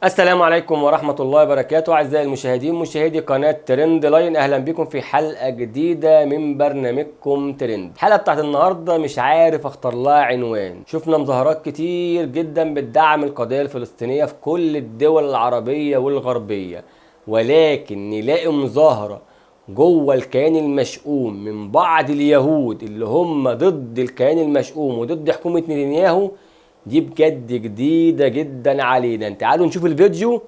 السلام عليكم ورحمة الله وبركاته. أعزائي المشاهدين مشاهدي قناة ترند لاين، أهلا بكم في حلقة جديدة من برنامجكم ترند. الحلقة بتاعت النهاردة مش عارف اختار لها عنوان. شفنا مظاهرات كتير جدا بتدعم القضية الفلسطينية في كل الدول العربية والغربية، ولكن نلاقي مظاهرة جوه الكيان المشؤوم من بعض اليهود اللي هم ضد الكيان المشؤوم وضد حكومة نتنياهو. دي بجد جديدة جدا علينا. تعالوا نشوف الفيديو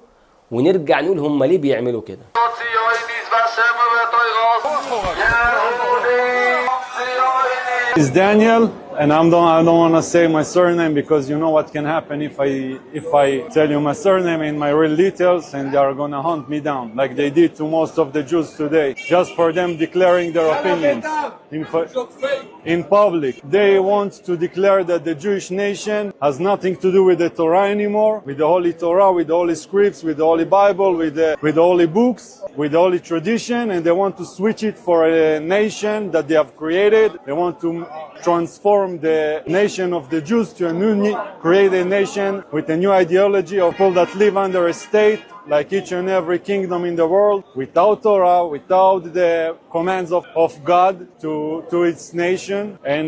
ونرجع نقول هم ليه بيعملوا كده. Is Daniel, and I don't want to say my surname because you know what can happen if I tell you my surname in my real details, and they are gonna hunt me down like they did to most of the Jews today, just for them declaring their opinions in public. They want to declare that the Jewish nation has nothing to do with the Torah anymore, with the Holy Torah, with the Holy Scripts, with the Holy Bible, with the Holy books, with the Holy tradition, and they want to switch it for a nation that they have created. They want to transform the nation of the Jews to create a nation with a new ideology of people that live under a state like each and every kingdom in the world, without Torah, without the commands of God to its nation, and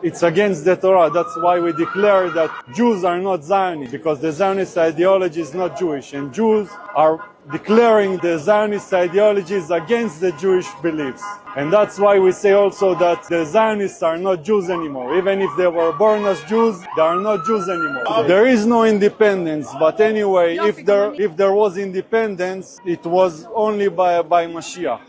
it's against the Torah. That's why we declare that Jews are not Zionists, because the Zionist ideology is not Jewish, and Jews are declaring the Zionist ideology is against the Jewish beliefs. And that's why we say also that the Zionists are not Jews anymore. Even if they were born as Jews, they are not Jews anymore. There is no independence, but anyway, if there was independence, it was only by Mashiach.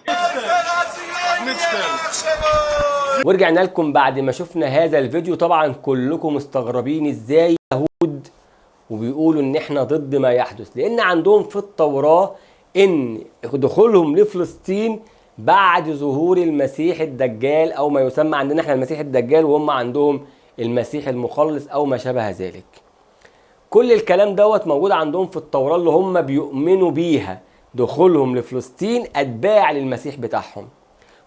ورجعنا لكم بعد ما شفنا هذا الفيديو. طبعا كلكم مستغربين ازاي يهود وبيقولوا ان احنا ضد ما يحدث، لان عندهم في التوراة ان دخولهم لفلسطين بعد ظهور المسيح الدجال، او ما يسمى عندنا احنا المسيح الدجال، وهم عندهم المسيح المخلص او ما شابه ذلك. كل الكلام دوت موجود عندهم في التوراة اللي هم بيؤمنوا بيها. دخولهم لفلسطين اتباع للمسيح بتاعهم.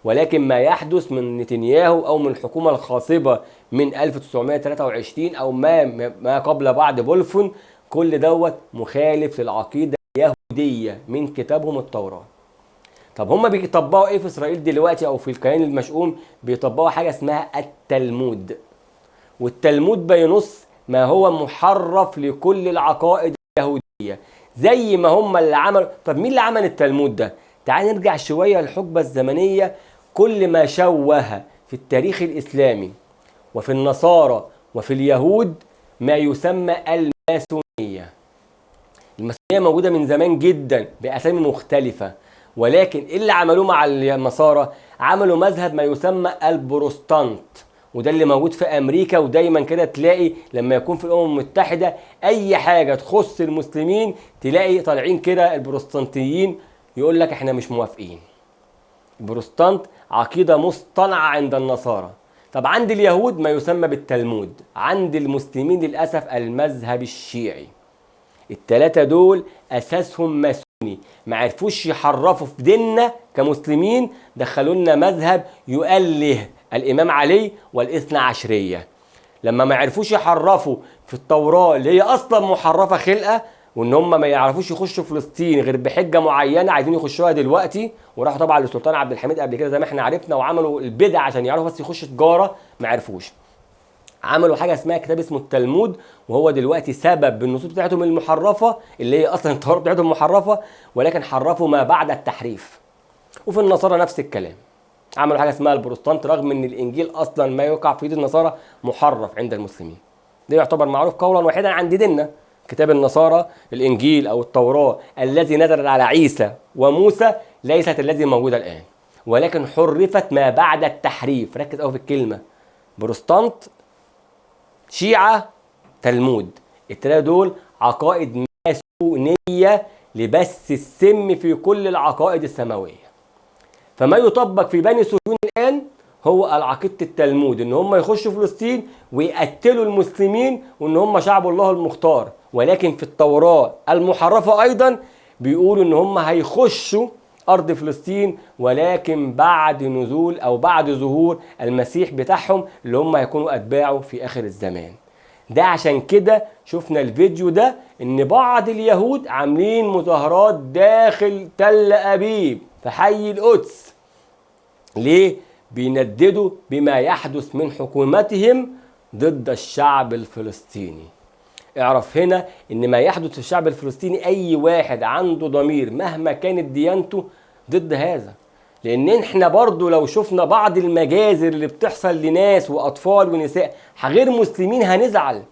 ولكن ما يحدث من نتنياهو او من الحكومة الخاصبة من 1923 او ما قبل بعد بولفون، كل دوت مخالف للعقيدة اليهودية من كتابهم التوراة. طب هم بيطبقوا ايه في اسرائيل دلوقتي او في الكيان المشؤوم؟ بيطبقوا حاجة اسمها التلمود، والتلمود بينص ما هو محرف لكل العقائد اليهودية زي ما هم اللي عملوا. طب مين اللي عمل التلمود ده؟ تعال نرجع شوية للحقبة الزمنية. كل ما شوه في التاريخ الإسلامي وفي النصارى وفي اليهود ما يسمى الماسونية. الماسونية موجودة من زمان جدا بأسامي مختلفة، ولكن اللي عملوه مع النصارى عملوا مذهب ما يسمى البروستانت، وده اللي موجود في أمريكا. ودايما كده تلاقي لما يكون في الأمم المتحدة أي حاجة تخص المسلمين تلاقي طالعين كده البروستانتيين يقول لك احنا مش موافقين. البروستانت عقيدة مصطنعة عند النصارى. طب عند اليهود ما يسمى بالتلمود، عند المسلمين للأسف المذهب الشيعي. التلاتة دول أساسهم ماسوني، ما عرفوش يحرفوا في ديننا كمسلمين، دخلوا لنا مذهب يؤله الإمام علي والإثنى عشرية. لما ما عرفوش يحرفوا في التوراة اللي هي أصلا محرفة خلقة، وان هم ما يعرفوش يخشوا فلسطين غير بحجه معينه عايزين يخشوها دلوقتي، وراحوا طبعا للسلطان عبد الحميد قبل كده زي ما احنا عرفنا، وعملوا البدع عشان يعرفوا بس يخشوا تجاره، ما عرفوش. عملوا حاجه اسمها كتاب اسمه التلمود، وهو دلوقتي سبب بالنصوص بتاعتهم المحرفه اللي هي اصلا التوراة بتاعتهم محرفه، ولكن حرفوا ما بعد التحريف. وفي النصارى نفس الكلام، عملوا حاجه اسمها البروتستانت، رغم ان الانجيل اصلا ما يقع في ايد النصارى محرف عند المسلمين. ده يعتبر معروف قولا واحدا عند ديننا. كتاب النصارى الإنجيل أو التوراة الذي نزل على عيسى وموسى ليست الذي موجودة الآن، ولكن حرفت ما بعد التحريف. ركز قوي في الكلمة، بروتستانت، شيعة، تلمود. الثلاثة دول عقائد ماسونية لبث السم في كل العقائد السماوية. فما يطبق في بني صهيون الآن هو العقيدة التلمود، ان هم يخشوا فلسطين ويقتلوا المسلمين وان هم شعب الله المختار. ولكن في التوراة المحرفة ايضا بيقولوا ان هم هيخشوا ارض فلسطين، ولكن بعد نزول او بعد ظهور المسيح بتاعهم اللي هم هيكونوا اتباعه في اخر الزمان. ده عشان كده شفنا الفيديو ده ان بعض اليهود عاملين مظاهرات داخل تل ابيب في حي القدس. ليه؟ بينددوا بما يحدث من حكومتهم ضد الشعب الفلسطيني. اعرف هنا ان ما يحدث في الشعب الفلسطيني اي واحد عنده ضمير مهما كانت ديانته ضد هذا. لان احنا برضو لو شفنا بعض المجازر اللي بتحصل لناس واطفال ونساء غير مسلمين هنزعل،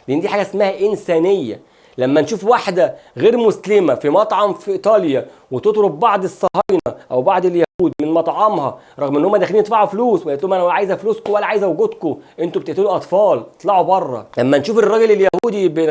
لان دي حاجه اسمها انسانيه. لما نشوف واحده غير مسلمه في مطعم في ايطاليا وتضرب بعض الصهاينه او بعض اليهود من مطعمها رغم ان هم داخلين يدفعوا فلوس، وقالت لهم انا ولا عايزه فلوسكم ولا عايزه وجودكم، انتوا بتقتلوا اطفال، اطلعوا بره. لما نشوف الراجل اليهودي بن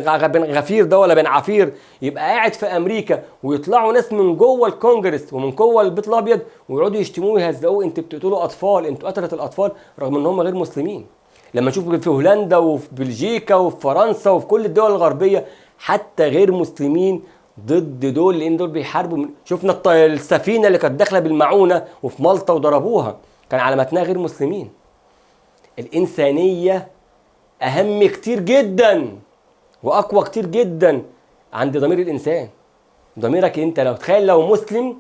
غفير ده ولا بن عفير يبقى قاعد في امريكا ويطلعوا ناس من جوه الكونجرس ومن جوه البيت الابيض ويقعدوا يشتموه ويهزقوه، انتوا بتقتلوا اطفال، انتوا قتلت الاطفال، رغم ان هم غير مسلمين. لما نشوف في هولندا وفي بلجيكا وفي فرنسا وفي كل الدول الغربيه حتى غير مسلمين ضد دول، لان دول بيحاربوا. شفنا السفينه اللي كانت داخله بالمعونه وفي مالطا وضربوها كان على متنها غير مسلمين. الانسانيه اهم كتير جدا واقوى كتير جدا عند ضمير الانسان. ضميرك انت لو تخيل لو مسلم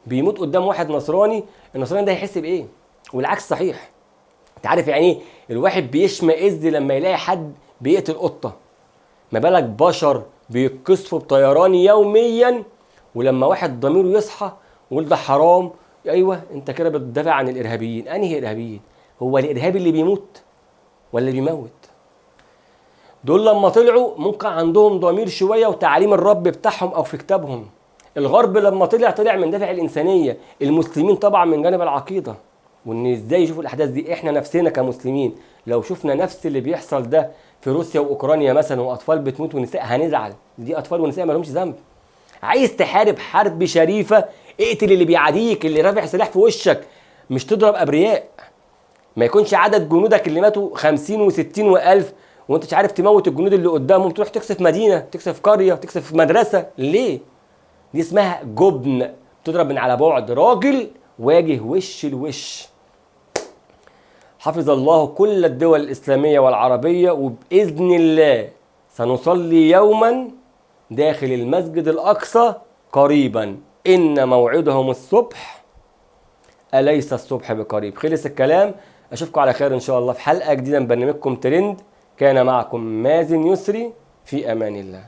بيموت قدام واحد نصراني، النصراني ده هيحس بايه؟ والعكس صحيح. انت عارف يعني ايه الواحد بيشمئز لما يلاقي حد بيقتل قطه؟ ما بالك بشر بيتقصفوا بطيران يوميا، ولما واحد ضميره يصحى ويقول ده حرام، ايوه انت كده بتدافع عن الارهابيين. انهي ارهابيين؟ هو الارهابي اللي بيموت ولا اللي بيموت؟ دول لما طلعوا ممكن عندهم ضمير شويه وتعليم الرب بتاعهم او في كتابهم. الغرب لما طلع من دافع الانسانيه، المسلمين طبعا من جانب العقيده، وان ازاي يشوفوا الاحداث دي. احنا نفسنا كمسلمين لو شفنا نفس اللي بيحصل ده في روسيا واوكرانيا مثلا واطفال بتموت ونساء هنزعل. دي اطفال ونساء ما لهمش ذنب. عايز تحارب حرب شريفه اقتل اللي بيعاديك، اللي رافع سلاح في وشك، مش تضرب ابرياء. ما يكونش عدد جنودك اللي ماتوا 50 و60 و1000 وانت مش عارف تموت الجنود اللي قدامهم، تروح تكسف مدينه، تكسف قريه، تكسف مدرسه. ليه؟ دي اسمها جبن، تضرب من على بعد. راجل واجه وش لوش. حفظ الله كل الدول الإسلامية والعربية، وبإذن الله سنصلي يوما داخل المسجد الأقصى قريبا. إن موعدهم الصبح أليس الصبح بقريب. خلص الكلام. أشوفكم على خير إن شاء الله في حلقة جديدة من برنامجكم ترند. كان معكم مازن يسري، في أمان الله.